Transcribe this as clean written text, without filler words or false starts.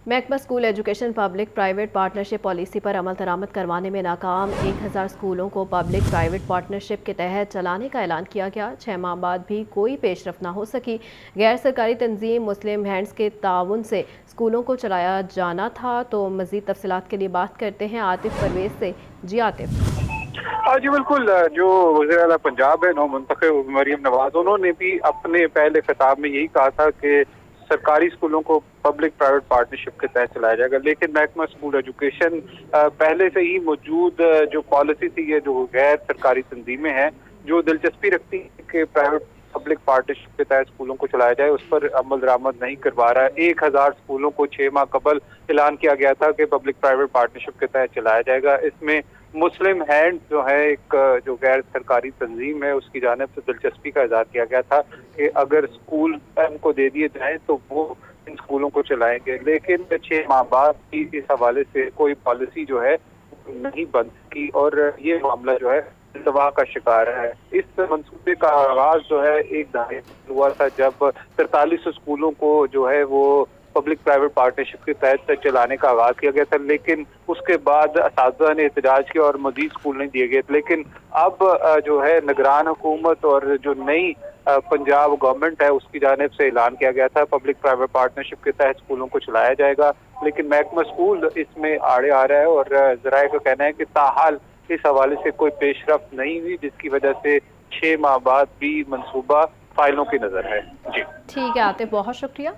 महकमा school education public private partnership policy पर अमल दरामद करवाने में नाकाम। 1000 स्कूलों को पब्लिक प्राइवेट पार्टनरशिप के तहत चलाने का ऐलान किया गया। 6 माह बाद भी कोई पेशरफ न हो सकी। गैर सरकारी तंजीम मुस्लिम हैंड्स के ताउन से स्कूलों को चलाया जाना था। तो मज़ीद तफसीलात के लिए बात करते हैं आतिफ परवेज से। जी आतिफ। जी बिल्कुल। जो वज़ीर आला पंजाब है नौ मुंतखब मरियम नवाज, उन्होंने भी अपने पहले खिताब में यही कहा था कि सरकारी स्कूलों को पब्लिक प्राइवेट पार्टनरशिप के तहत चलाया जाएगा। लेकिन महकमा स्कूल एजुकेशन पहले से ही मौजूद जो पॉलिसी थी, ये जो गैर सरकारी तंजीमें हैं जो दिलचस्पी रखती है कि प्राइवेट पब्लिक पार्टनरशिप के तहत स्कूलों को चलाया जाए, उस पर अमल दरामद नहीं करवा रहा है। 1000 स्कूलों को 6 माह कबल ऐलान किया गया था कि पब्लिक प्राइवेट पार्टनरशिप के तहत चलाया जाएगा। इसमें मुस्लिम हैंड जो है, एक जो गैर सरकारी तंजीम है, उसकी जानिब से दिलचस्पी का इजहार किया गया था कि अगर स्कूल को दे दिए जाएं तो वो इन स्कूलों को चलाएंगे। लेकिन 6 माह बाद भी इस हवाले से कोई पॉलिसी जो है नहीं बन सकी और ये मामला जो है दवा का शिकार है। इस मंसूबे का आगाज जो है एक दहाई हुआ था, जब 43 स्कूलों को जो है वो पब्लिक प्राइवेट पार्टनरशिप के तहत चलाने का आगाज किया गया था। लेकिन उसके बाद असातिज़ा ने एहतजाज किया और मजीद स्कूल नहीं दिए गए। लेकिन अब जो है निगरान हुकूमत और जो नई पंजाब गवर्नमेंट है, उसकी जानिब से ऐलान किया गया था पब्लिक प्राइवेट पार्टनरशिप के तहत स्कूलों को चलाया जाएगा। लेकिन महकमा स्कूल इसमें आड़े आ रहा है और ज़राए का कहना है कि ताहाल इस हवाले से कोई पेशरफ नहीं हुई, जिसकी वजह से 6 माह बाद भी मंसूबा फाइलों की नजर है। जी ठीक है आतिफ, बहुत शुक्रिया।